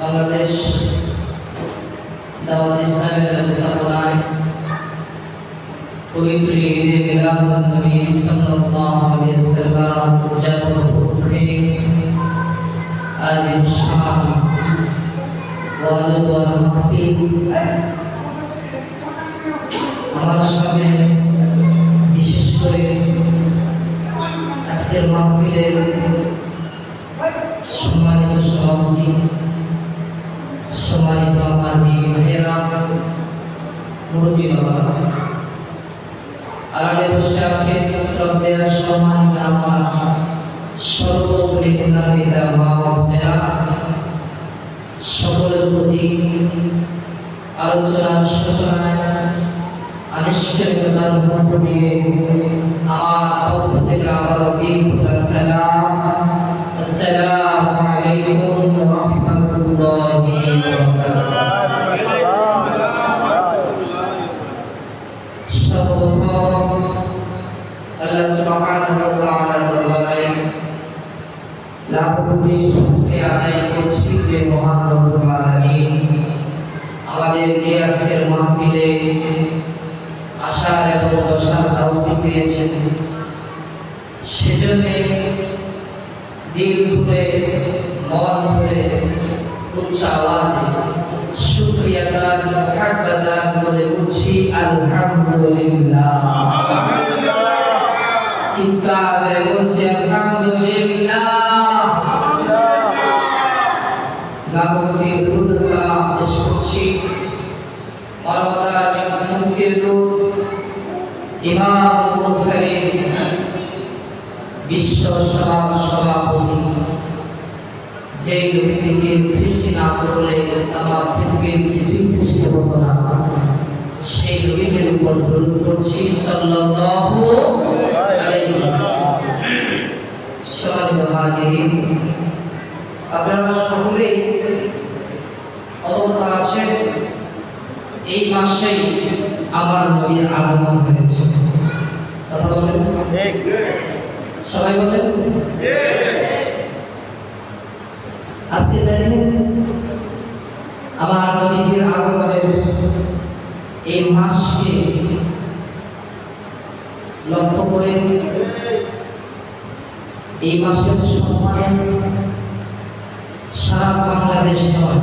বাংলাদেশ দাওয়াত ইসলামের ব্যবস্থাপনায় পবিত্র ঈদে মিলাদুন নবী সাল্লাল্লাহু আলাইহি ওয়াসাল্লাম উদযাপন উপলক্ষে আজ ইনশাআল্লাহ ওয়াজ ও মাহফিল আমার সামনে বিশেষ করে আজকের মাহফিলের সম্মানিত সভাপতি, সম্মানিত আমাদি ভাইয়েরা, মুরব্বী বাবা, আড়ালে বসে আছেন শ্রদ্ধেয় সম্মানিত আমার সর্বোপরি পিতা মা বোনেরা, সকলের প্রতি আলোচনার সূচনায় আনিশ্চয়তার মধ্য দিয়ে আমার পক্ষ থেকে আবার সালাম, আসসালামু আলাইকুম ওয়া রাহমাতুল্লাহি ওয়া বারাকাতুহু। সর্বপ্রথম আল্লাহ সুবহানাহু ওয়া তাআলার দরবারে লাখ কোটি শুকরিয়া আদায় করছি যে মহান রব্বুল আলামিন আমাদেরকে আজকের মাহফিলে আসার এবং বসার তৌফিক দিয়েছেন। সেজন্য দিল খুলে মন খুলে উচ্চ আওয়াজে শুকরিয়া দান মুহাব্বত দান করে বলছি আলহামদুলিল্লাহ। চিৎকারে বলছি আলহামদুলিল্লাহ। লাখ কোটি দুরূদ সালাম পেশ করছি মানবতার মুক্তির দূত ইমাম মুরসালিন বিশ্ব সমাজ সভাপতি, যেই নবীজিকে সৃষ্টি না করলে আমার পৃথিবীর কিছুই সৃষ্টি হতো না, সেই নবীজির উপর দরুদ পড়ছি সাল্লাল্লাহু আলাইহি ওয়াসাল্লাম। সম্মানিত হাজিরিন, আপনারা সকলেই অবগত আছেন এই মাসেই আমার নবীর আগমন হয়েছে। কথা বলেন ঠিক, সবাই বলেন ঠিক। আজকে দেখেন আমার নবীর আগমনের এই মাসকে লক্ষ্য করে এই মাসের সম্মানে সারা বাংলাদেশ নয়,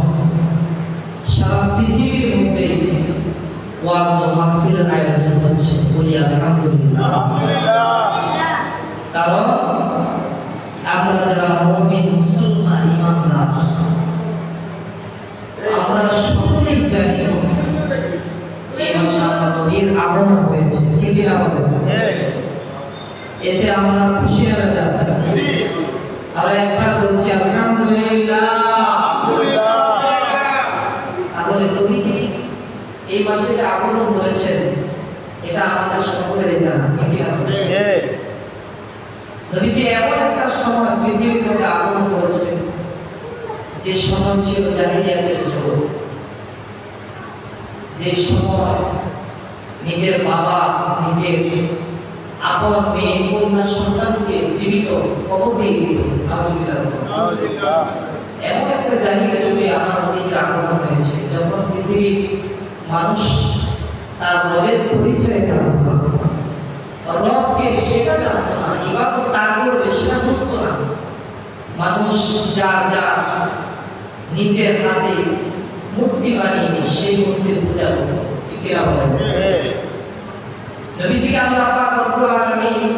সারা পৃথিবীর মধ্যে ওয়াজ ও মাহফিলের আয়োজন হচ্ছে। বলি আলহামদুলিল্লাহ। কারণ আমরা যারা মুমিন মুসলমান ইমানদার, আমরা সকলেই জানি এই মাসে আমার নবীর আগমন হয়েছে। ঠিক না বলেন? এতে আমরা খুশি হয়ে যাব। আমরা একবার বলছি আলহামদুলিল্লাহ। তাহলে নবীজি এই মাসে যে আগমন করেছেন এটা আমাদের সকলেরই জানা। ঠিক না? নবীজি এমন একটা সময় পৃথিবীর মধ্যে আগমন যে সময় ছিল জাহিলিয়াতের যুগ, যে সময় নিজের বাবা নিজের আপন মেয়ে কন্যা সন্তানকে জীবিত কবর দিয়ে দিত। এমন একটা জাহিলিয়া যুগে আমার নিজের আগমন হয়েছে, যখন পৃথিবীর মানুষ তার রবের পরিচয় জানত না, রবকে সেটা জানত না, ইবাদত তার করবে সেটা বুঝতো না। মানুষ যা যা নিজের হাতে মূর্তি বানিয়ে সেই মূর্তির পূজা করত। ঠিক কিনা বলেন? নবীজিকে আল্লাহ পাক রব্বুল আলামিন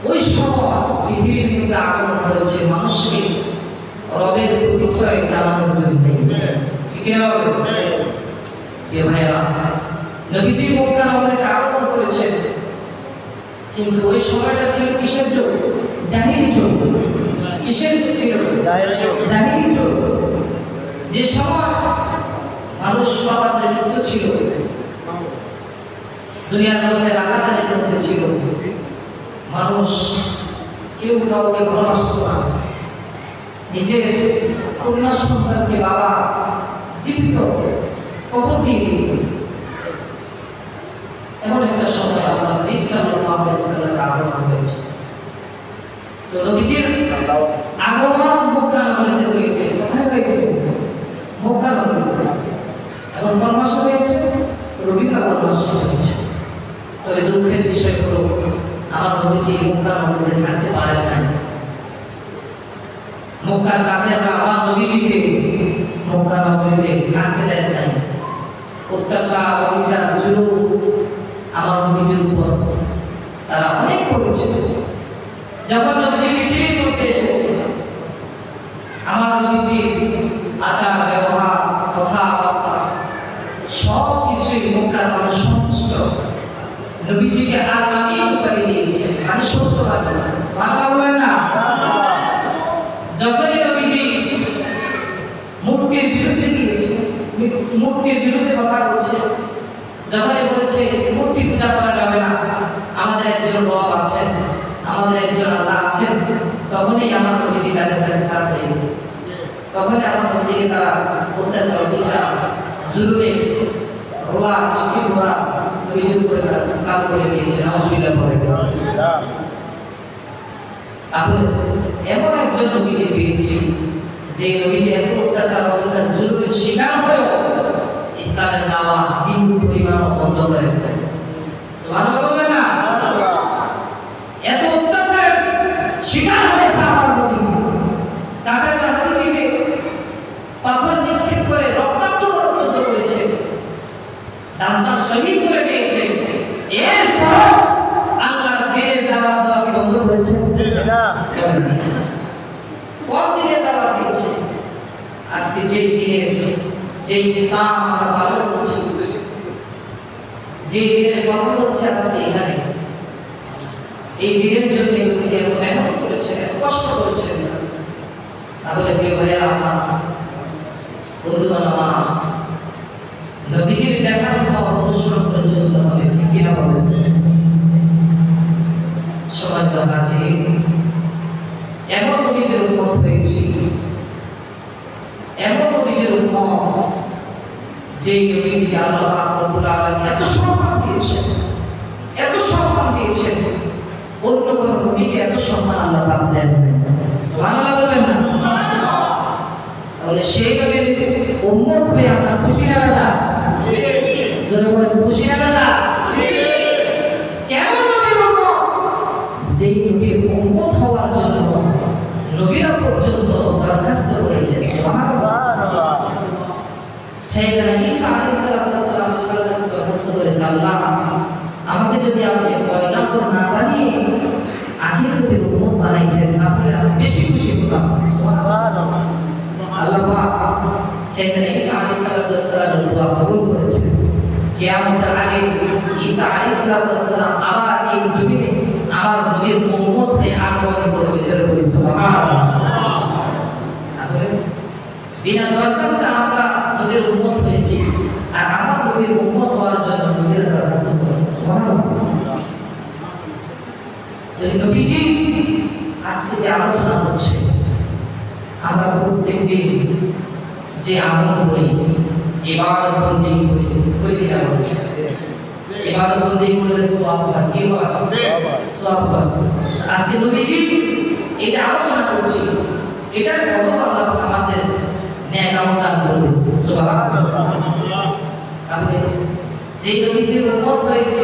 ওই সময় পৃথিবীর মধ্যে আগমন করেছে মানুষকে রবের পরিচয় জানানোর জন্য। ঠিক কিনা বলেন? এ ভাইরা, নবীজি মক্কা নগরে আগমন করেছেন, কিন্তু ওই সময়টা ছিল কিসের যুগ? জাহিলি যুগ। কিসের যুগ ছিল? জাহিলি যুগ। যে সময় মানুষ পাপাচারে লিপ্ত ছিল, দুনিয়ার মধ্যে রাখাচারের মধ্যে ছিল, মানুষ কেউ কাউকে ভালোবাসত না, নিজের কন্যা সন্তানকে বাবা জীবিত কবর দিয়ে দিত। এমন একটা সময় আল্লাহ নবী সাল্লাল্লাহু আলাইহি ওয়াসাল্লামের আগমন হয়েছে। তো নবীজির আগমন মক্কা নগরীতে হয়েছে। কোথায় হয়েছে? মক্কা নগরীতে। এখন কোন মাসে হয়েছে? রবিউল আউয়াল মাসে হয়েছে। তবে দুঃখের বিষয় হলো আমার নবীজি মক্কা নগরীতে থাকতে পারেন নাই। মক্কার কাফেররা আমার নবীজিকে মক্কা নগরীতে থাকতে দেন নাই। অত্যাচার, অবিচার, জুলুম আমার নবীজির উপর তারা অনেক করেছে। যখন নবীজি পৃথিবীর মধ্যে এসেছে, আমার নবীজির আচার ব্যবহার কথাবার্তা সব কিছুই মক্কার মানুষ সন্তুষ্ট। নবীজিকে আর আমি উপাধি দিয়েছে, আমি সত্যবাদী। বাংলা বলেন না? যখনই নবীজি মূর্তির বিরুদ্ধে গিয়েছে, মূর্তির বিরুদ্ধে কথা বলছে, যখনই বলেছে মূর্তি পূজা করা যাবে না, আমাদের একজন রব আছেন, আমাদের একজন আল্লাহ আছেন, তখনই আমার নবীজি তাদের কাছে খারাপ হয়ে গেছে। তখনই আমার নবীজিকে তারা অত্যাচার, অবিচার, জুলুমে রোলা চিঠি ঘোড়া নবীজির উপরে কাজ করে দিয়েছে। নাউজুবিল্লাহ পড়ে। তাহলে এমন একজন নবীজি পেয়েছি যে নবীজি এত অত্যাচার, অবিচার, জুলুমের শিকার হয়েও ইসলামের দাওয়াত বিন্দু পরিমাণ বন্ধ করে দেয়। সুবহানাল্লাহ বলবেন না? এত অত্যাচার শিকার হয়েছে আমার নবী, কাফেররা নবীজিকে পাথর নিক্ষেপ করে রক্তাক্ত পর্যন্ত করেছে, দামটা শহীদ করে দিয়েছে। এরপর আল্লাহর দ্বীনের দাওয়াত দেওয়া বন্ধ করেছে না? কোন দিনের দাওয়াত দিয়েছে? আজকে যে দিনের, যে ইসলাম আমরা পালন করছি, যে দিনের কথা হচ্ছে আজকে এখানে, এই দিনের জন্য যে এত মেহনত করেছে, এত কষ্ট করেছে, তাহলে প্রিয় ভাইয়া আমার বন্ধুগণ, আমার নবীজির দেখার পর অনুসরণ করে চলতে হবে। ঠিক কিনা বলেন? সম্মানিত হাজির, এমন নবীজির উম্মত হয়েছি, এমন নবীজির উম্মত যে নবীজিকে আল্লাহ পাক রব্বুল আলামিন এত সম্মান দিয়েছেন, এত সম্মান দিয়েছেন, অন্য কোন নবীকে এত সম্মান আল্লাহ পাক দেন নাই। সুবহানাল্লাহ বলবেন না? তাহলে সেই নবীর উম্মত হয়ে আমরা খুশি না বেজা? জোরে বলেন, খুশি না বেজা? কেমন নবীর উম্মত? যেই নবীর উম্মত হওয়ার জন্য নবীরা পর্যন্ত দরখাস্ত করেছে। সুবহানাল্লাহ। সাইয়েদনা ঈসা আলাইহিস সালাম আল্লাহর কাছে দরখাস্ত করেছে, আল্লাহ আমাকে যদি আপনি পয়গম্বর না বানিয়ে আখির নবীর উম্মত বানাইতেন, তাহলে আমি বেশি খুশি হতাম। সুবহানাল্লাহ। আল্লাহ পাক সাইয়েদনা ঈসা আলাইহিস সালামের দোয়া কবুল করেছেন। কিয়ামতের আগে ঈসা আলাইহিস সালাম আবার এই জমিনে আমার নবীর উম্মত হয়ে আগমন করবে। সুবহানাল্লাহ। তাহলে বিনা দরখাস্তে আমরা নবীর উম্মত হয়েছি, আর আমার নবীর উম্মত হওয়ার জন্য নবীর দরখাস্ত করেছি। সুবহানাল্লাহ। তো নবীজি আজকে যে আলোচনা হচ্ছে, আমরা প্রত্যেকদিন যে আমল করি, ইবাদত বন্দেগী করি কিনা বলি? ইবাদত বন্দেগী করলে সওয়াব হয়, কি হয়? সওয়াব হয়। আজকে নবীজি এই যে আলোচনা করছি, এটার বদল আল্লাহ আমাদের নেক আমল দান করবে। সুবহানাল্লাহ। তাহলে যে নবীজির উম্মত হয়েছে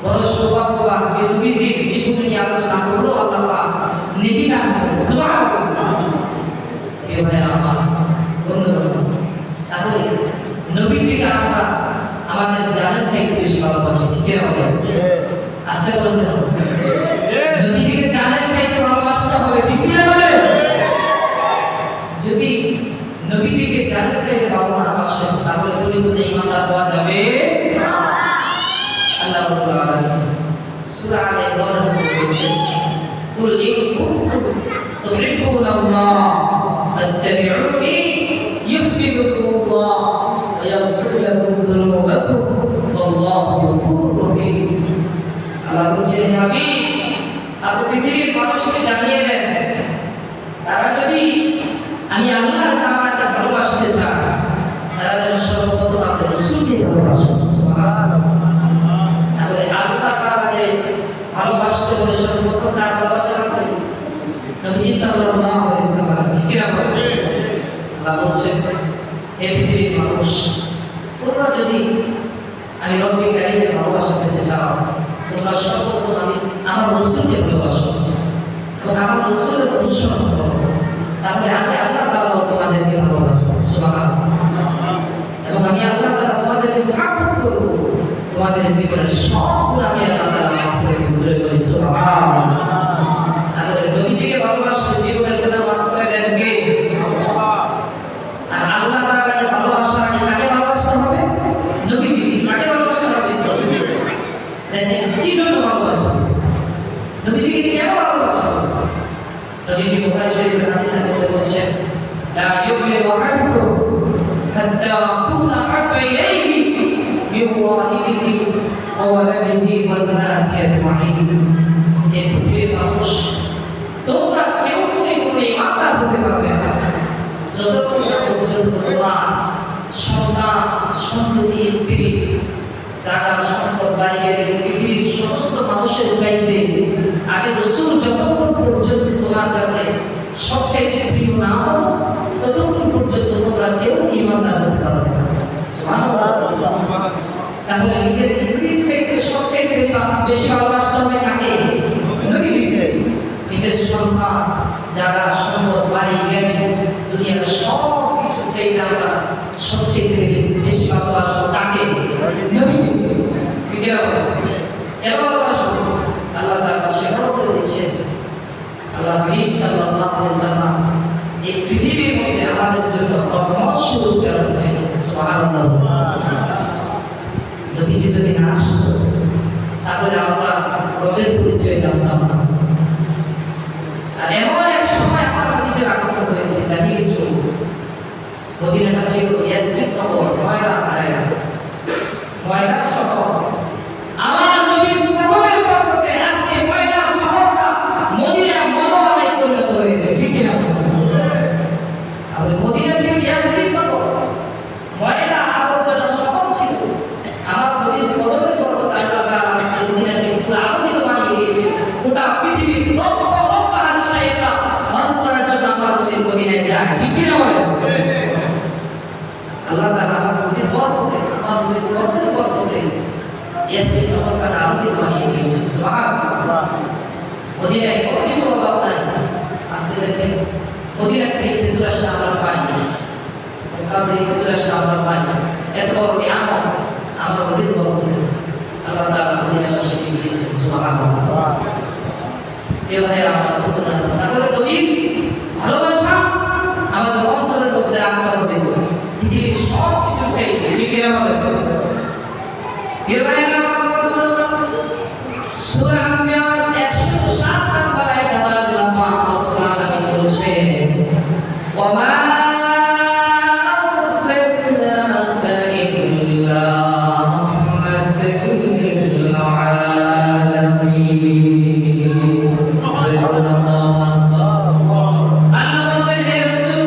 বড় সৌভাগ্যবান, এই নবীজির জীবন নিয়ে আলোচনা করলো আল্লাহ পাক নেকি দান করবে। সুবহানাল্লাহ। এবারে আমার বন্ধুগণ, তাহলে নবীজিকে আমরা আমাদের জানার চাইতে বেশি ভালোবাসি, ঠিক কিনা বলেন? আস্তে বলবেন, নবীজিকে জানার চাইতে ভালোবাসতে হবে, ঠিক কিনা বলেন? যদি নবীজিকে জানার চাইতে ভালোবাসেন তাহলে পরিপূর্ণ ঈমানদার হওয়া যাবে না। আল্লাহ রাব্বুল আলামিন সূরা আলে ইমরান বলেছেন, কুল ইন কুনতুম তুহিব্বুনাল্লাহ ফাত্তাবিউনি ইউহিব্বুকুমুল্লাহ ওয়া ইয়াগফির লাকুম যুনুবাকুম ওয়াল্লাহু গফুরুর রহিম। আল্লাহ বলেছেন, হে হাবিব, আপনি পৃথিবীর মানুষকে জানিয়ে দেন, তারা যদি আমি আল্লাহ তাআলাকে ভালোবাসতে চায় তারা যেন সর্বপ্রথম আপনার রাসূলকে ভালোবাসে। সুবহানাল্লাহ। তাহলে আল্লাহ তাআলাকে ভালোবাসতে হলে সর্বপ্রথম তার ভালোবাসা রাখতে হবে নবী সাল্লাল্লাহু আলাইহি ওয়াসাল্লাম, ঠিক কিনা বলেন? আল্লাহ বলছেন, হে পৃথিবীর মানুষ, তোমরা যদি আমি রব্বে কারীমের ভালোবাসা পেতে চাও তোমরা সর্বপ্রথম আমি আমার রাসূলকে ভালোবাসো এবং আমার রাসূলের অনুসরণ করো, তাহলে আমি আল্লাহ তাআলা তোমাদেরকে ভালোবাসবো। সুবহানাল্লাহ। এবং আমি আল্লাহ তাআলা তোমাদেরকে মহব্বত করব, তোমাদের জীবনের সব গুনাহ আমি আল্লাহ তাআলা মাফ করে দেব। সুবহানাল্লাহ। তাহলে নবীজিকে ভালোবাসলে জীবনের গুনাহ মাফ করে দেন কে? আল্লাহ। আর আল্লাহ তাআলাকে ভালোবাসার আগে কাকে ভালোবাসতে হবে? নবীজি। কাকে ভালোবাসতে হবে? নবীজিকে। দেখেন কি জন্য ভালোবাসা? নবীজিকে কেন ভালোবাসা? নবীজি বুখারী শরীফের হাদিসের মধ্যে বলেছেন, লা ইউমিনু আহাদুকুম হাত্তা আকুনা আহাব্বা ইলাইহি মিন ওয়ালিদিহি ওয়া ওয়ালাদিহি ওয়ান নাসি আজমাইন। হে পৃথিবীর মানুষ, তোমরা কেউ কোনো ঈমানদার হতে পারবে না যতক্ষণ না পর্যন্ত তোমার সন্তান, সন্ততি, স্ত্রী, জায়গা, সম্পদ, বাড়ি, গাড়ি, পৃথিবীর সমস্ত মানুষের চাইতে আগে রাসূল যতক্ষণ পর্যন্ত তোমার কাছে সবচাইতে প্রিয় না হন ততক্ষণ পর্যন্ত তোমরা কেউ ঈমানদার হতে পারবে না। সুবহানাল্লাহ। তাহলে নিজের স্ত্রীর চাইতে সবচাইতে বেশি ভালোবাসতে হবে কাকে? নবীজিকে। নিজের সন্তান, জায়গা, সম্পদ, বাড়ি, গাড়ি, দুনিয়ার সব কিছু চাইতে আমরা সবচাইতে বেশি ভালোবাসবো কাকে? নবীজিকে। ঠিক আছে? কেন ভালোবাসবো? আল্লাহ তাআলা সেটা বলে দিয়েছেন, আল্লাহ নবী সাল্লাল্লাহু আলাইহি ওয়াসাল্লাম এই পৃথিবীর মধ্যে আমাদের জন্য রহমত স্বরূপ প্রেরণ হয়েছে। সুবহানাল্লাহ। নবীজি যদি না আসতো তাহলে আমরা রবের পরিচয় জানতাম না। আর এমন এক সময় আমার নিজের আগমন হয়েছে জাহিলি যুগ। মদিনাটা ছিল ইয়াসরিব নগর, ময়দান জায়গা, ময়দান শহর। আমার নবীর কবরের বরকতে আজকে ময়দান শহরটা মদিনা মনোরমায় পরিণত হয়েছে, ঠিক কিনা? তাহলে মদিনা ছিল ইয়াসরিব নগর, ময়দা আবর্জনা শহর ছিল। আমার নবীর কবরের বরকতে আল্লাহ তাআলা আজকে মদিনাকে পুরো আলোকিত বানিয়ে দিয়েছে। গোটা পৃথিবীর লক্ষ লক্ষ হাজি সাহেবরা হজ করার জন্য আমার নবীর মদিনায় যায়, ঠিক কিনা বলেন? আল্লাহ তাআলা আমার নবীর বরকতে, আমার নবীর কবরের বরকতে ইয়াসরিব শহরটা আলোকিত বানিয়ে দিয়েছে। সুবহানাল্লাহ। মদিনায় কোনো কিছু অভাব নাই। আজকে দেখেন মদিনা থেকে খেজুর আসলে আমরা পাই, মক্কা থেকে খেজুর আসলে আমরা পাই। এত বড় নিয়ামত আমার নবীর বরকতে আল্লাহ তাআলা মদিনাবাসীকে দিয়েছেন। সুবহানাল্লাহ। এবারে আমরা কত জানবো? তাহলে নবীর ভালোবাসা আমাদের অন্তরের মধ্যে রাখতে হবে। পৃথিবীর সব কিছু চাই, ঠিক কিনা বলেন? এবারে আমরা সূরা আম্বিয়ার 107 নম্বর আয়াতে আল্লাহ তাআলা বলেছেন, ওয়া মা আরসালনাকা ইল্লা রাহমাতাল লিল আলামিন। আল্লাহ বলেন, হে রাসূল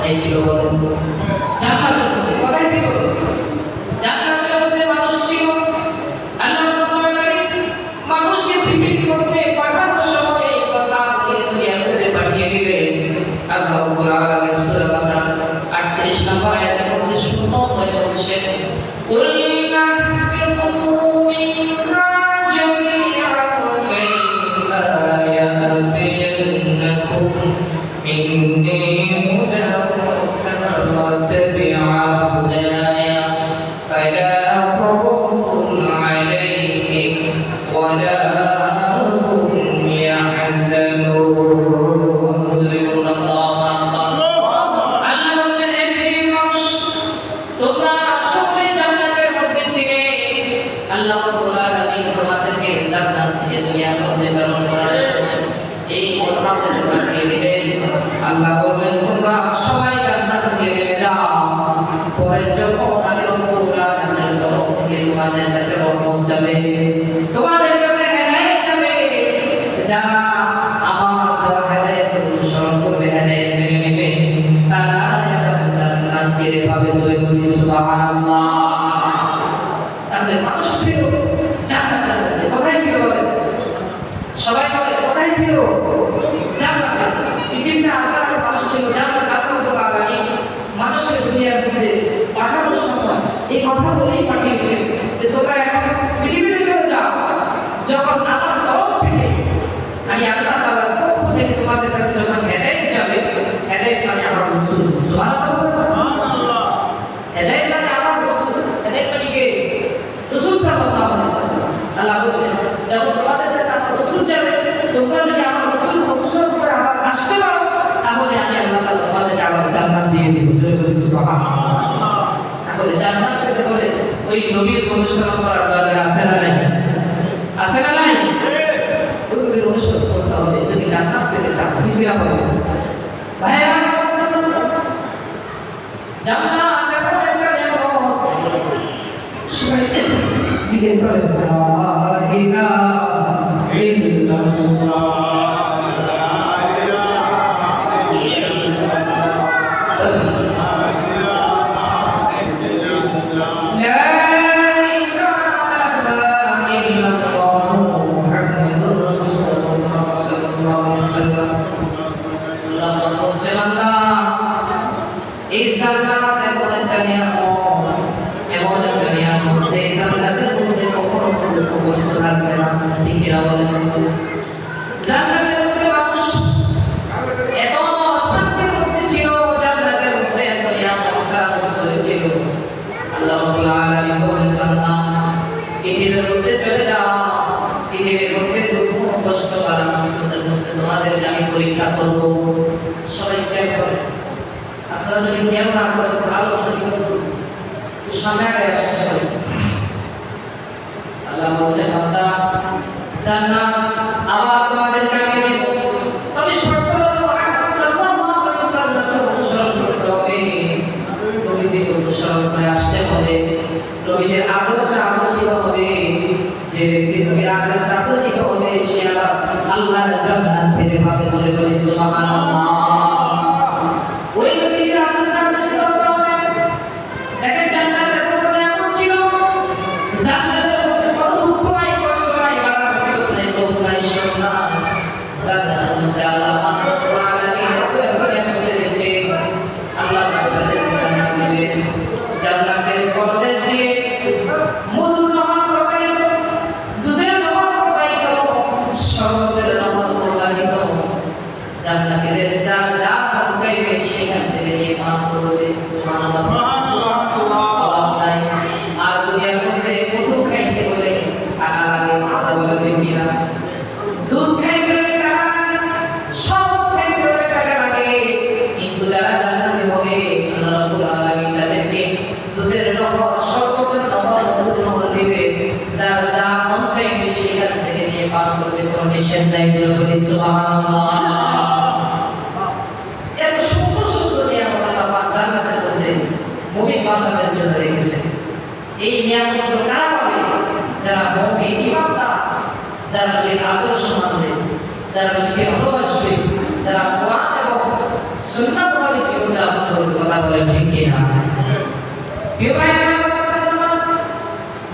কোথায় ছিল বলেন? জান্নাতের মধ্যে কোথায় ছিল? জান্নাতের মধ্যে মানুষ ছিল। আল্লাহ রাব্বুল আলামিন মানুষকে পৃথিবীর মধ্যে পাঠানোর সময় এই কথা বলে দুনিয়ার মধ্যে পাঠিয়ে দিলেন। আল্লাহ রাব্বুল আলামিন সূরা বাকারা 38 নম্বর আয়াতের মধ্যে সুন্দর করে বলছেন, কুল নাহবিতু মিনহা জামিআন ফাইম্মা ইয়াতিয়ান্নাকুম মিন্নী হুদান ফাত্তাবি'উ হুদায়া ফালা খাউফুন আলাইহিম ওয়ালা হুম ইয়াহজানুন। সুবহানাল্লাহ। আল্লাহ বলেন, হে পৃথিবীর মানুষ, তোমরা সকলে জান্নাতের মধ্যে ছিলে। আল্লাহ রাব্বুল আলামিন তোমাদেরকে জান্নাত থেকে দুনিয়ার মধ্যে প্রেরণ করার সময় এই কথা বলে পাঠিয়ে দিলেন। আল্লাহ বললেন, তোমরা সবাই জান্নাত থেকে নেমে যাও। পরে যখন আল্লাহ রাব্বুল আলামিনের তরফ থেকে তোমাদের কাছে রহমত যাবে, তোমাদের জন্য হেদায়েত যাবে। যারা আমার দেওয়া হেদায়েত অনুসরণ করবে, হেদায়েত মেনে নেবে, তারা জান্নাত পেয়ে পাবে। সুবহানাল্লাহ। তাহলে মানুষ ছিল জান্নাতের মধ্যে। কোথায় ছিল বলেন? সবাই বলে কোথায় ছিল? জান্নাতে। পৃথিবীতে আসার আগে মানুষ ছিল জান্নাতে। আল্লাহ রাব্বুল আলামিন মানুষের দুনিয়ার মধ্যে পাঠানোর সময় এই কথা বলেই পাঠিয়েছেন যে তোমরা এখন পৃথিবীতে চলে যাও। যখন আমার তরফ থেকে আমি আল্লাহ তাআলার পক্ষ থেকে তোমাদের কাছে যখন হেদায়েত যাবে, হেদায়েত মানে আমার রাসূল। সুবহানাল্লাহ। হেদায়েত মানে আমার রাসূল। হেদায়েত মানে কে? রাসূল সাল্লাল্লাহু আলাইহি ওয়াসাল্লাম। আল্লাহ বলেন, যখন তোমাদের কাছে আমার রাসূল যাবে, তোমরা যদি আমার রাসূল অনুসরণ করে আমার আসতে পারো, তাহলে আমি আল্লাহ তাআলা তোমাদের আবার জান্নাত দিয়ে দেব। সুবহানাল্লাহ। তাহলে জান্নাত পেতে হলে ওই নবীর অনুসরণ করার দরকার আছে না নাই? আছে না নাই? ওই নবীর অনুসরণ করতে হবে। যদি জান্নাত পেতে চাও কি হবে? ভাইয়া, জান্নাত এমন একটা নিয়ামত, সবাই জিজ্ঞেস করে লা ইলাহা ইল্লাল্লাহ। এই জান্নাত এমন একটা নিয়ামত, এমন একটা নিয়ামত, সেই জান্নাতের মধ্যে কখনো কোনো কষ্ট থাকবে না। ঠিক কিনা বলেন? জান্নাতের মধ্যে মানুষ এত শান্তির মধ্যে ছিল, জান্নাতের মধ্যে এত নিয়ামত প্রাপ্ত করেছিল। আল্লাহ রাব্বুল আলামিন বলেন, বান্দা পৃথিবীর মধ্যে চলে যাও। পৃথিবীর মধ্যে দুঃখ কষ্ট বালা মুসিবতের মধ্যে তোমাদেরকে আমি পরীক্ষা করব। সবাই কেমন করে? আপনারা যদি কেউ না করে আলোচনা করুন, সামনে আগে আসতে হবে। আল্লাহ বলছেন, বান্দা জান্নাত আবার তোমাদেরকে আমি দেব। তবে শর্ত হলো মুহাম্মদ সাল্লাল্লাহু আলাইহি ওয়াসাল্লামকে অনুসরণ করতে হবে। নবীজিকে অনুসরণ করে আসতে হবে। নবীজির আদর্শে আদর্শিত হবে। যে ব্যক্তি নবীর আদর্শে আদর্শিত হবে, সে আল্লাহর জান্নাত পেতে পাবে। বলে বলি সুবহানাল্লাহ। ওই নবীর আদর্শে আদর্শিত হতে হবে। দেখেন জান্নাতের মধ্যে এমন ছিল, জান্নাতের মধ্যে কোনো দুঃখ নাই, কষ্ট নাই, বাধা মুসিবত নাই, রোগ নাই, শোক নাই। জান্নাতের মধ্যে আল্লাহ রাব্বুল আলামিন একেবারে বলেছে, আল্লাহ তাআলাকে জান্নাত দিবেন। জান্নাতের পরদেশ দিয়ে মধুর নহর প্রবাহিত, দুধের নহর প্রবাহিত, শরবতের নহর প্রবাহিত। জান্নাতীদের যা যা মন চাইবে সেখান থেকে নিয়ে পান করবে। সুবহানাল্লাহ। আর দুনিয়ার মধ্যে মধু খাইতে বলে টাকা লাগে, মাথা বলে কিনা, দুধ খাইতে হলে টাকা লাগে, সব খাইতে হলে টাকা লাগে। কিন্তু যারা জান্নাতি হবে, আল্লাহ রাব্বুল আলামিন তাদেরকে দুধের নহর, শরবতের নহর, মধুর নহর দিবে। যারা যা মন চাইবে সেখান থেকে নিয়ে পান করবে, কোনো নিষেধ নাই। বলে সুবহানাল্লাহ। এত সুন্দর সুন্দর নিয়ামত আল্লাহ পাক জান্নাতের মধ্যে মুমিন বান্দাদের জন্য রেখেছেন। এই নিয়ামতগুলো কারা পাবে? যারা মুমিন ইমানদার, যারা নবীর আদর্শ মানবে, যারা নবীকে ভালোবাসবে, যারা কোরআন এবং সুন্নাত অনুযায়ী জীবন যাপন করবে। কথা বলে ঠিক কিনা?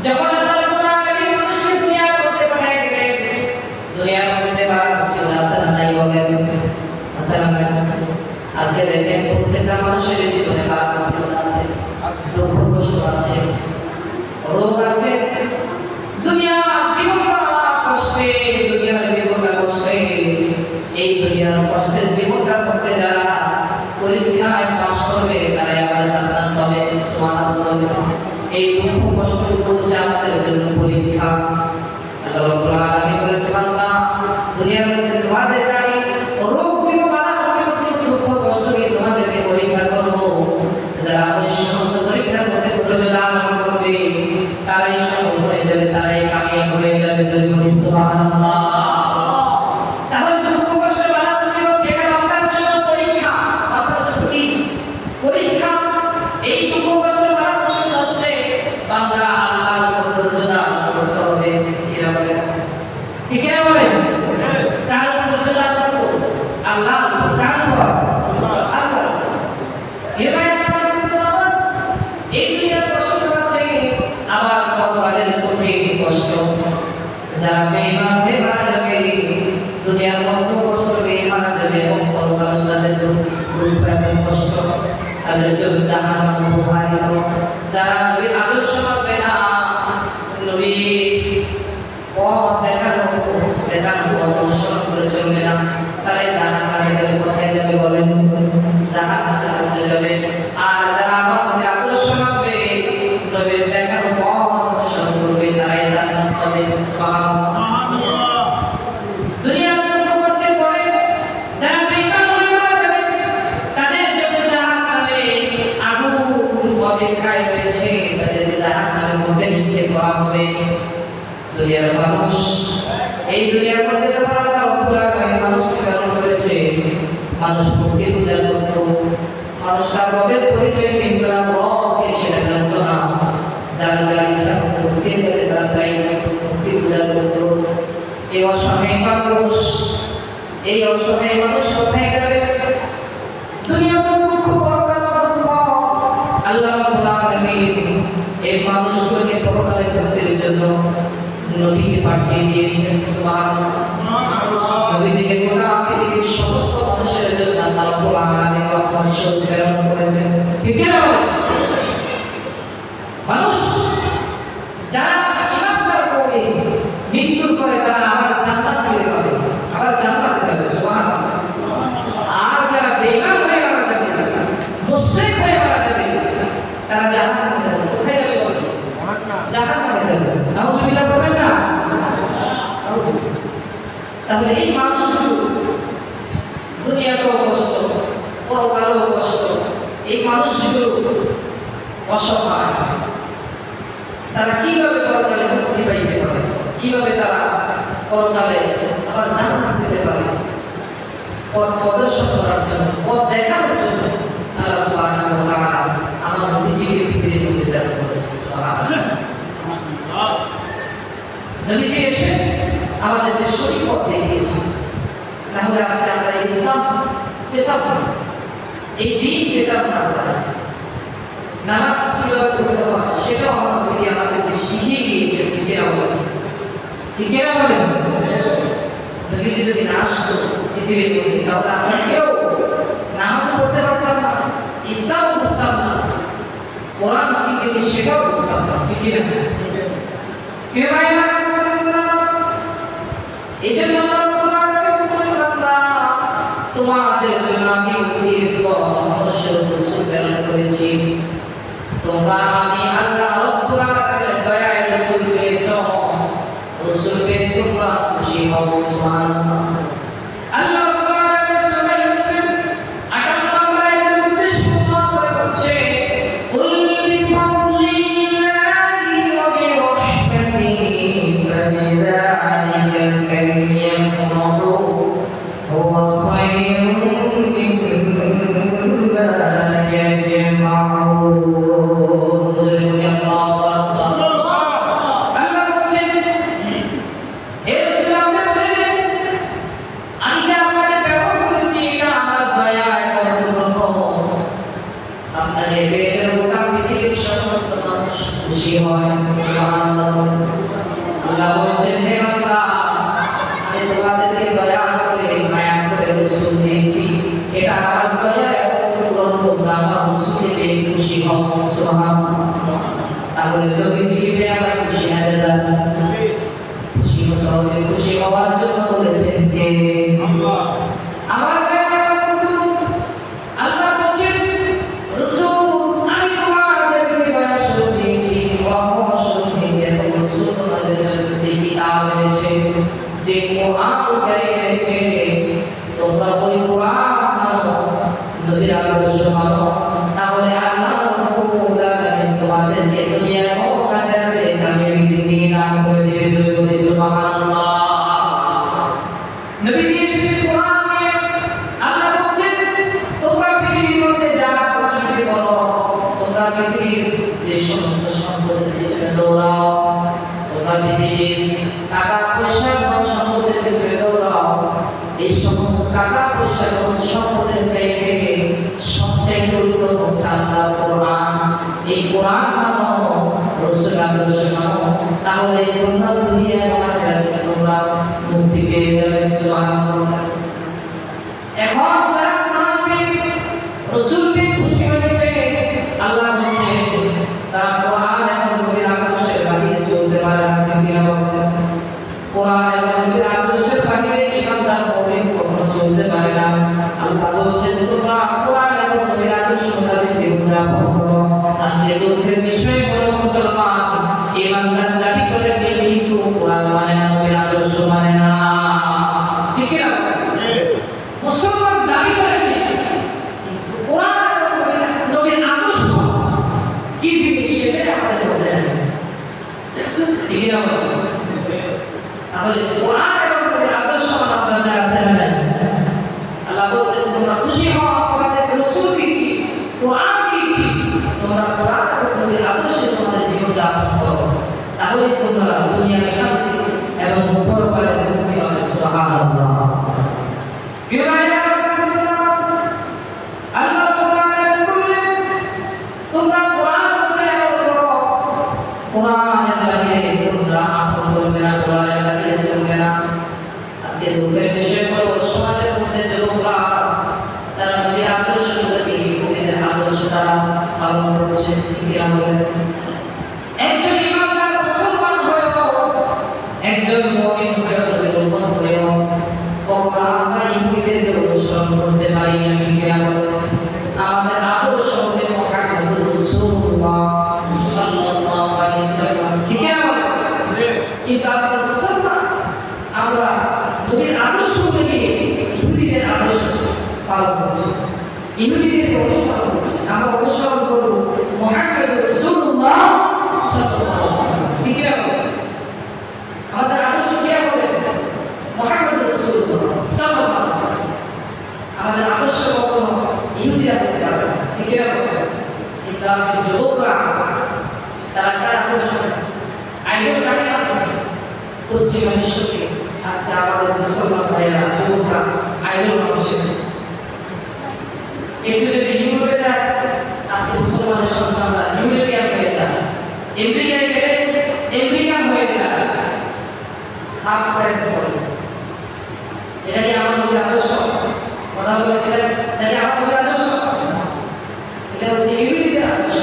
যখন আল্লাহ রাব্বুল আলামিন মানুষকে দুনিয়ার মধ্যে পাঠিয়ে দিলেন, দুনিয়ার মধ্যে আসেন নাই বলেন, আসেন না? আজকে দেখেন প্রত্যেকটা মানুষের জীবনে আছে, দুঃখ কষ্ট আছে, রোগ আছে, দুনিয়ার জীবনটা কষ্টে, দুনিয়ার জীবনটা কষ্টে। এই দুনিয়ার কষ্টের জীবনটা করতে যারা পরীক্ষায় পাস করবে তারা আবার জান্নাত পাবে। সুবহানাল্লাহ। এই দুঃখ কষ্ট হচ্ছে আমাদের জন্য পরীক্ষা। আল্লাহ রাব্বুল আলামিন বলেছেন, বান্দা দুনিয়ার মধ্যে তোমাদের আমি রোগ দিব, বাধা আছে, দুঃখ কষ্ট দিয়ে তোমাদেরকে পরীক্ষা করব। যারা ওই সমস্ত পরীক্ষার মধ্যে প্রবেশ করবে তারাই সফল হয়ে যাবে, তারাই কামিয়াব হয়ে যাবে। সুবহানাল্লাহ। তাহলে দুঃখ কষ্ট বাধা ছিল এটা আপনার জন্য পরীক্ষা, আপনার জন্য কি পরীক্ষা? এই দুঃখ কষ্ট বাধা ছিল কষ্টে বান্দা আল্লাহর উপর ধৈর্য করতে হবে। ঠিক আছে বলে তার উপর ধৈর্য করব, আল্লাহর উপর কার উপর? আল্লাহ। এবার এই দুনিয়ার কষ্ট আছে, আবার পরকালের কঠিন কষ্ট। যারা বেঈমান হয়ে মারা যাবে, দুনিয়ার মধ্যে কষ্ট পেয়ে মারা যাবে, এবং পরকাল তাদের দুঃখ কষ্ট, তাদের জন্য জাহান্নাম প্রবাহিত। যারা নবীর আদর্শ মানবে না, নবীর পথ দেখানো পথ অনুসরণ করে চলবে না, তারাই জাহান্নামে যাবে। কোথায় যাবে বলেন? জাহান্নামের মধ্যে যাবে। আর যারা আমাদের আদর্শ মানবে, নবীর দেখানো পথ অনুসরণ করবে, তারাই জান্নাত পাবে। সুবহানাল্লাহ। দুনিয়ার দুঃখ কষ্টের পরে যারা বেঈমান হয়ে মারা যাবে, তাদের জন্য জাহান্নামে আগুন অপেক্ষায় রয়েছে, তাদের জাহান্নামের মধ্যে নিক্ষেপ করা হবে। দুনিয়ার মানুষ, এই দুনিয়ার মধ্যে যখন আল্লাহ রাব্বুল আলামিন মানুষকে প্রেরণ করেছে, মানুষ মুখে পূজা করত, মানুষ তার রবের পরিচয় চিনত না, রবকে সেটা জানত না। যার যার ইচ্ছা মুখে যাতে তারা চাই মুখে পূজা করত। এই অসহায় মানুষ, এই অসহায় মানুষ কোথায় যাবে? দুনিয়ার দুঃখ, পরকাল দুঃখ। আল্লাহ রাব্বুল আলামিন এই মানুষগুলোকে পরকালের মুক্তির জন্য নবীকে পাঠিয়ে দিয়েছেন। সুবহানাল্লাহ। নবীজিকে গোটা পৃথিবীর সমস্ত মানুষের জন্য আল্লাহ রাব্বুল আলামিন রহমত স্বরূপ প্রেরণ করেছেন। ঠিক আছে? মানুষ যারা ঈমানদার হবে, মৃত্যুর পরে তারা আবার জান্নাত পেতে পারে, আবার জান্নাতে যাবে। সুবহানাল্লাহ। আর যারা বেঈমান হয়ে মারা যাবে, মুশরিক হয়ে মারা যাবে, তারা জাহান্নামে যাবে। কোথায় যাবে বলেন? জাহান্নামে যাবে। নাউজুবিল্লাহ বলবেন না? তাহলে এই মানুষগুলো দুনিয়াতেও কষ্ট, পরকালেও কষ্ট। এই মানুষগুলো অসহায়, তারা কিভাবে পরকালে মুক্তি পাইতে পারে, কিভাবে তারা পরকালে আবার জান্নাত পেতে পারে? পথ প্রদর্শন করার জন্য, পথ দেখানোর জন্য আল্লাহ সুবহানাহু ওয়া তাআলা আমার নবীজিকে পৃথিবীর মধ্যে প্রেরণ করেছেন। সুবহানাল্লাহ। নবীজি এসে আমাদেরকে সঠিক পথ দেখিয়েছেন। তাহলে আজকে আমরা ইসলাম পেতাম না, এই দিন পেতাম না। নামাজ কিভাবে পড়তে হয় সেটাও আমার নবীজি আমাদেরকে শিখিয়ে দিয়েছেন। ঠিক না বলেন? ঠিক না বলেন? নবীজি যদি না আসতো পৃথিবীর মধ্যে, তাহলে আমরা কেউ নামাজ পড়তে পারতাম না, ইসলাম বুঝতাম না, কোরআন কি জিনিস সেটাও বুঝতাম না। ঠিক না? এই জন্য তোমাদের জন্য আমি প্রেরণ করেছি। তোমরা আমি আল্লাহ রাব্বুল আলামিনের দয়ায় রাসূল পেয়েছো, রাসূল পেয়ে তোমরা খুশি হও। সুবহানাল্লাহ। আল্লাহ রাব্বুল আলামিন সূরা ইউসুফ 58 নম্বর আয়াতের মধ্যে সুন্দর করে বলছে, কুল বিফাদলিল্লাহি ওয়া বিরাহমাতিহি ফাবিযালিকা ফালইফরাহু হুয়া খায়রুম মিম্মা ইয়াজমাউন। খুশি হয়। সুবহানাল্লাহ। আল্লাহ বলেছেন, হে বান্দা, আমি তোমাদেরকে দয়া করে মায়া করে রাসূল দিয়েছি, এটা আমার দয়া এবং পূরণ তোমরা আমার রাসূলকে পেয়ে খুশি হও। সুবহানাল্লাহ। তাহলে নবীজিকে পেয়ে আমরা খুশি হয়ে যাব। খুশি হতে হবে, খুশি হওয়ার জন্য বলেছেন কে? আল্লাহ। আমার আল্লাহ বলেছেন, রাসূল আমি তোমাদেরকে দয়া করে দিয়েছি, রহমত করে দিয়েছি, এবং রাসূল তোমাদের জন্য যে কিতাব এনেছে, যে কোরআন কারীম এনেছে, তোমরা ওই কোরআন মানো, নবীর আদর্শ মানো, তাহলে আল্লাহ রাব্বুল আলামিন তোমাদেরকে দুনিয়া ও আখিরাতে কামিয়াবি জিন্দেগি দান করে দিবেন। সুবহানাল্লাহ। নবীজি এসেছেন কোরআন নিয়ে। আল্লাহ বলেছেন, তোমরা পৃথিবীর মধ্যে যা খুশি করো, তোমরা পৃথিবীর যে সমস্ত সম্পদের পিছনে দৌড়াও, তোমরা পৃথিবীর টাকা পয়সা ধন সম্পদের পিছনে দৌড়াও, এই সমস্ত টাকা পয়সা ধন সম্পদের চাইতে সবচেয়ে গুরুত্বপূর্ণ হচ্ছে আল্লাহর কোরআন। এই কোরআন মানো, রাসূল আদর্শ মানো, তাহলে তোমরা দুনিয়া এবং আখিরাতে তোমরা মুক্তি পেয়ে যাবে। সুবহানাল্লাহ। এখন যারা মুনাফিক রাসূলকে খুশি হয়েছে, আল্লাহ বলেছেন তারা কোরআন এবং নবীর আদর্শের বাহিরে চলতে পারে না। ঠিক না বলেন? কোরআন এবং নবীর আদর্শের বাহিরে ইমানদার মুমিন কখনো চলতে পারে না। আল্লাহ বলেছেন, তোমরা কোরআন এবং নবীর আদর্শ অনুযায়ী জীবনযাপন করো। আজকে দুঃখের বিষয় হলো মুসলমান ইমানদার দাবি করে কিন্তু কোরআন মানে না, নবীর আদর্শ মানে না। ঠিক না? মুসলমান দাবি করে কিন্তু কোরআন এবং নবীর আদর্শ কি জিনিস সেটা আমাদের বলতে জানে। ঠিক না? তাহলে কোরআন এবং নবীর আদর্শ মানার দরকার আছে না নাই? আল্লাহ বলেছেন, তোমরা খুশি হও, তোমাদের রাসূল দিয়েছি, কোরআন দিয়েছি, তোমরা কোরআন এবং নবীর আদর্শে তোমাদের জীবন যাপন করো, তাহলে তোমরা দুনিয়ার শান্তি এবং পরকালের মুক্তি পাবে। সুবহানাল্লাহ। আল্লাহ বলেন, তোমরা কোরআন করো, কোরআনের বাহিরে তোমরা আপন করবে না, কোরআনের বাহিরে চলবে না। আজকে দুঃখের বিষয় হলো সমাজের মধ্যে যুবকরা তারা নবীর আদর্শ অনুযায়ী নবীর আদর্শ তারা পালন করছে। ঠিক আছে? একজন ইমানদার মুসলমান হয়েও, একজন মুমিন হয়েও, নবীর উম্মত হয়েও কখনো আমরা ইহুদিদের অনুসরণ করতে পারি না। ঠিক আছে? আমাদের আদর্শ হবে মুহাম্মদ রাসূলুল্লাহ সাল্লাল্লাহু আলাইহি ওয়াসাল্লাম। ঠিক আছে? কিন্তু আজকে মুসলমান আমরা নবীর আদর্শ অনুযায়ী ইহুদিদের আদর্শ পালন করছি, ইহুদিদের অনুসরণ করছি। আমরা অনুসরণ করব মুহাম্মদ রাসূলুল্লাহ সাল্লাল্লাহু আলাইহি ওয়াসাল্লাম। ঠিক আছে? আমাদের আদর্শ কি হবে? মুহাম্মদ রাসূলুল্লাহ সাল্লাল্লাহু আলাইহি ওয়াসাল্লাম। আমাদের আদর্শ কখনো ইহুদিরা হতে পারে না। ঠিক আছে? কিন্তু আজকে যুবকরা তারা কার আদর্শ আইডল কাকে মানে করছে মানুষকে। আজকে আমাদের মুসলমান ভাইয়েরা যুবকরা আইডল মানছে। একটু যদি ইউরোপে যায়, আজকে মুসলমানের সন্তানরা ইউরোপিয়ান হয়ে যায়, আমেরিকায় গেলে আমেরিকান হয়ে যায়, হাফ প্যান্ট পরে। এটা কি আমার নবীর আদর্শ? কথা বলে এটা কি আমার নবীর আদর্শ? এটা হচ্ছে ইহুদিদের আদর্শ।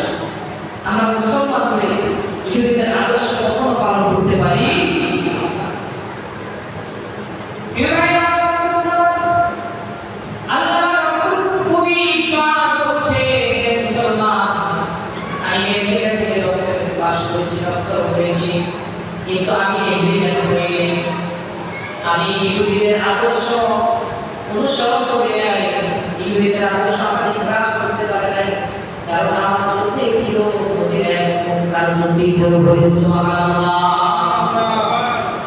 আমরা মুসলমান হয়ে ইহুদিদের আদর্শ কখনো পালন করতে পারি? কিন্তু আমি আমেরিকান হয়ে আমি ইহুদিদের আদর্শ অনুসরণ করে ইহুদিদের আদর্শ আমাকে গ্রাস করতে পারে নাই, কারণ আমার চোখে ছিল নবীর এবং তার নবী ছিল। সুবহানাল্লাহ।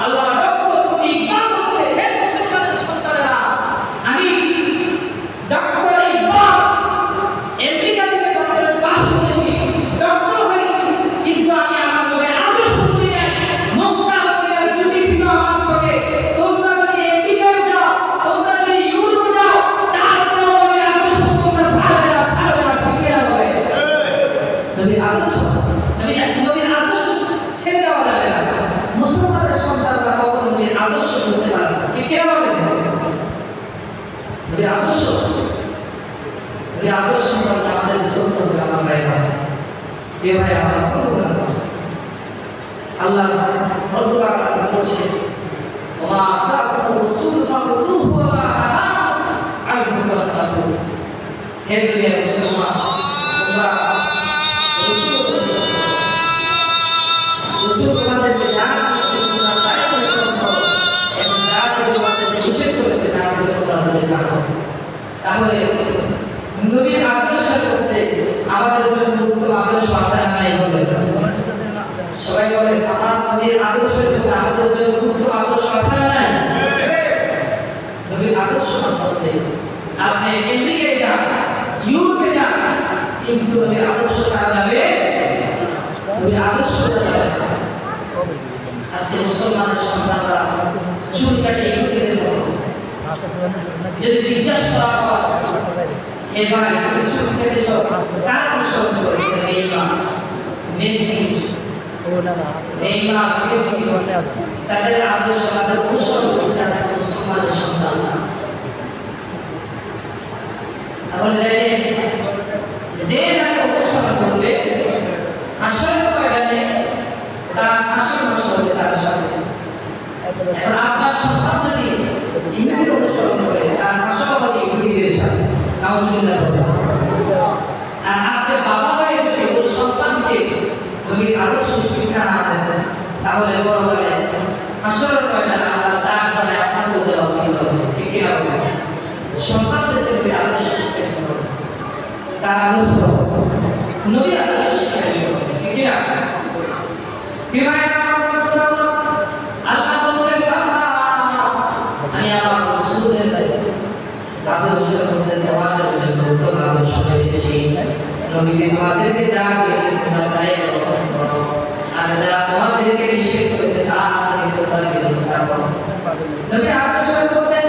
আল্লাহ রাব্বুল ইকবাল বলছে, হে মুসলমানের সন্তানেরা, আমি ডক্টর ইকবাল আমেরিকা থেকে ডক্টরেট পাস করেছি, ডক্টর হয়েছি, কিন্তু আমি আমার নবীর আদর্শ নিয়ে মক্কা মদিনার জুতি ছিল আমার চোখে। তোমরা যদি আমেরিকায় যাও, তোমরা যদি ইউরোপ যাও, তারপরে নবীর আদর্শ তোমরা ছাড়বে না। ঠিক আছে? নবীর আদর্শ, নবীর আদর্শ এ ভাই আমরা আল্লাহ রব্বুল আলামিন বলছেন ওয়া আতাকুম রাসূল ফাকুতুহু ওয়া আনহু ফাতাকু হে দুনিয়ার মুসলমান তোমরা রাসূল তোমাদেরকে যা বলেছে তোমরা তাই অনুসরণ করো এবং যা তোমাদেরকে নিষেধ করেছে তা তোমরা অনুসরণ করো। তাহলে নবীর আদর্শ করতে আমাদের জন্য উত্তম আদর্শ আছে না নাই বলে সবাই বলে আমার নবীর আদর্শ করতে আমাদের জন্য উত্তম আদর্শ আছে না নাই নবীর আদর্শ করতে আপনি আমেরিকায় যান ইউরোপে যান কিন্তু নবীর আদর্শ ছাড়া যাবে নবীর আদর্শ যাবে আজকে মুসলমানের সন্তানরা চুল কাটে ইহুদিদের মতো যদি জিজ্ঞাসা করা হয় এবার চুল কেটে সব কার অনুসরণ করে নেইমার মেসি নেইমার মেসি তাদের আদর্শ তাদের অনুসরণ করছে আজকে মুসলমানের সন্তানরা। তাহলে যে যাকে অনুসরণ করবে আসল পয়গানে তার আসল হবে তার সাথে। এখন আপনার সন্তান যদি ইহুদির অনুসরণ করে তার আসল হবে ইহুদিদের সাথে নাউজুবিল্লাহ বলে আর আপনার বাবা হয়ে যদি ওর সন্তানকে নবীর আদর্শ শিক্ষা না দেন তাহলে বড়বেলায় আসল পয়গানে আল্লাহ তার দ্বারা আপনার বোঝা অবহিত হবে ঠিক কিনা বলে সন্তানদেরকে নবীর আদর্শ শিক্ষা দিতে হবে তার আদর্শ নবীর আদর্শ শিক্ষা দিতে হবে ঠিক কিনা আল্লাহ বলছেন আমি আমার রাসূলের আদর্শ মধ্যে তোমাদের জন্য উত্তম আদর্শ দিয়েছি নবীকে তোমাদেরকে যা বলেছেন তোমরা তাই করো আর যারা তোমাদেরকে নিষেধ করেছে তা তোমরা করো। নবী আদর্শ করতেন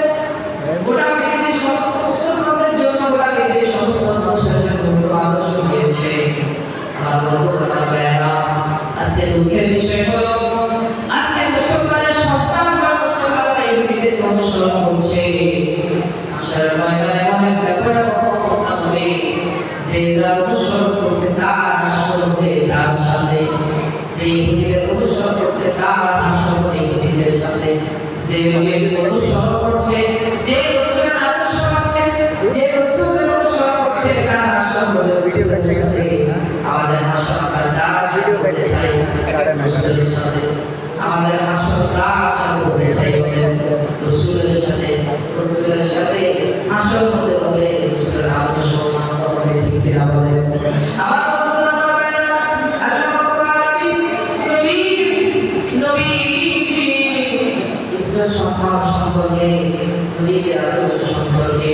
গোটা পৃথিবীর সমস্ত মুসলমানদের জন্য গোটা পৃথিবীর সমস্ত মানুষের জন্য উত্তম আদর্শ দিয়েছে। আমার বন্ধুরা ভাইয়েরা আজকে দুঃখের বিষয় হলো আজকে মুসলমানের সন্তান বা মুসলমানরা ইহুদিদের অনুসরণ করছে। আসার ময়দানে অনেক ব্যাপার অবস্থা হবে যে যার অনুসরণ করছে তার আসল হবে তার সাথে যে ইহুদিদের অনুসরণ করছে তার আসল হবে ইহুদিদের সাথে যে নবীর অনুসরণ করছে যে রাসূলের আদর্শ আছে যে রাসূলের অনুসরণ করছে তার আসল হবে রাসূলের সাথে। আমাদের আসল তার করতে চাই রাসূলের সাথে আমাদের আসল তার করতে চাই রাসূলের সাথে আসল হতে হলে রাসূলের আদর্শ মানতে হবে ঠিক কিনা বলে আমার সম্পর্কে নবীর আদর্শ সম্পর্কে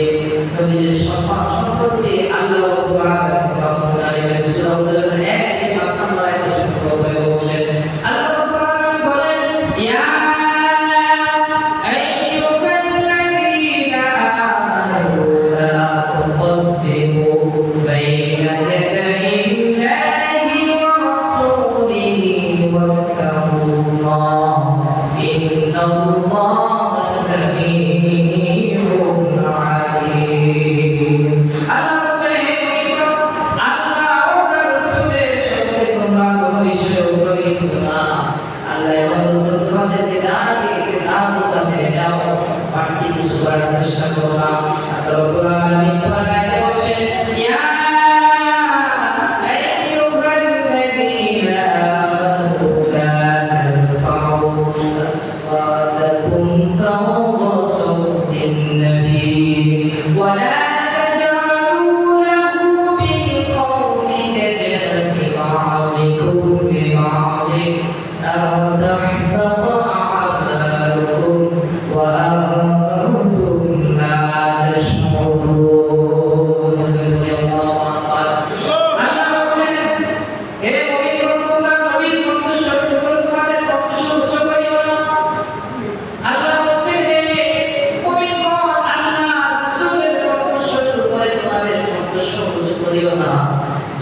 নবীর সম্মান সম্পর্কে আল্লাহ রাব্বুল আলামিন সূরা হুজুরের 1 নম্বর আয়াতে সম্পর্কে বলেছেন আল্লাহ রাব্বুল আলামিন বলেন ইয়া আইয়ুহাল্লাযীনা আমানু লা তুকদ্দিমু বাইনা ইয়াদাইল্লাহি ওয়া রাসূলিহি ওয়াত্তাকুল্লাহ ইন্নাল্লাহ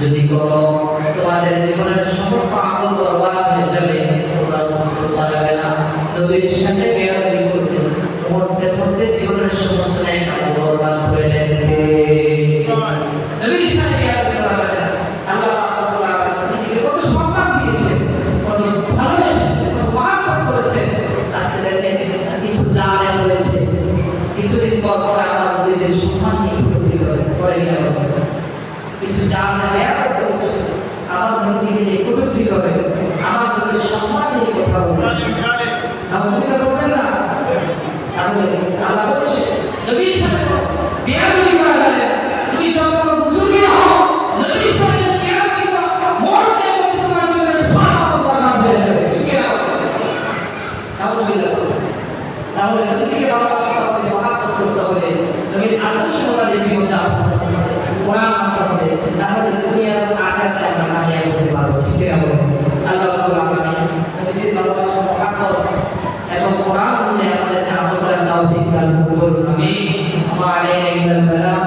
যদি করো তোমাদের জীবনের সমস্ত আমল বরবাদ হয়ে যাবে তোমরা বুঝতে পারবে না নবীর সাথে বেয়াদবি করতে মরতে মরতে জীবনের সমস্ত ন্যায় আমল বরবাদ হয়ে যাবে নবীর সাথে বেয়াদবি করা যাবে আল্লাহ রাব্বুল আলামিন মেয়াদ করেছে আমার নবীকে নিয়ে কটূক্তি করে আমার নবীর সম্মান নিয়ে কথা বলে নাউজুবিল্লাহ বলবেন না তাহলে আল্লাহ বলছে নবীর সাথে বেয়াদবি করা যাবে তুমি যখন বুজুর্গ হও নবীর সাথে বেয়াদবি করো মরতে মরতে তোমার জীবনের সব বরবাদ হয়ে যাবে ঠিক আছে নাউজুবিল্লাহ তাহলে নবীকে ভালোবাসতে হবে মহব্বত করতে হবে নবীর আদর্শ অনুযায়ী জীবন যাপন করতে হবে কোরআন মানতে হবে তাহলে দুনিয়ার আখিরাতে আমরা কামিয়াব হতে পারবো ঠিক আছে আল্লাহ রাব্বুল আলামিন নবীর ভালোবাসা মহব্বত এবং কোরআন অনুযায়ী আমাদের আমল করার তৌফিক দান করুন আমিন ওয়া আলাইকুম আসসালাম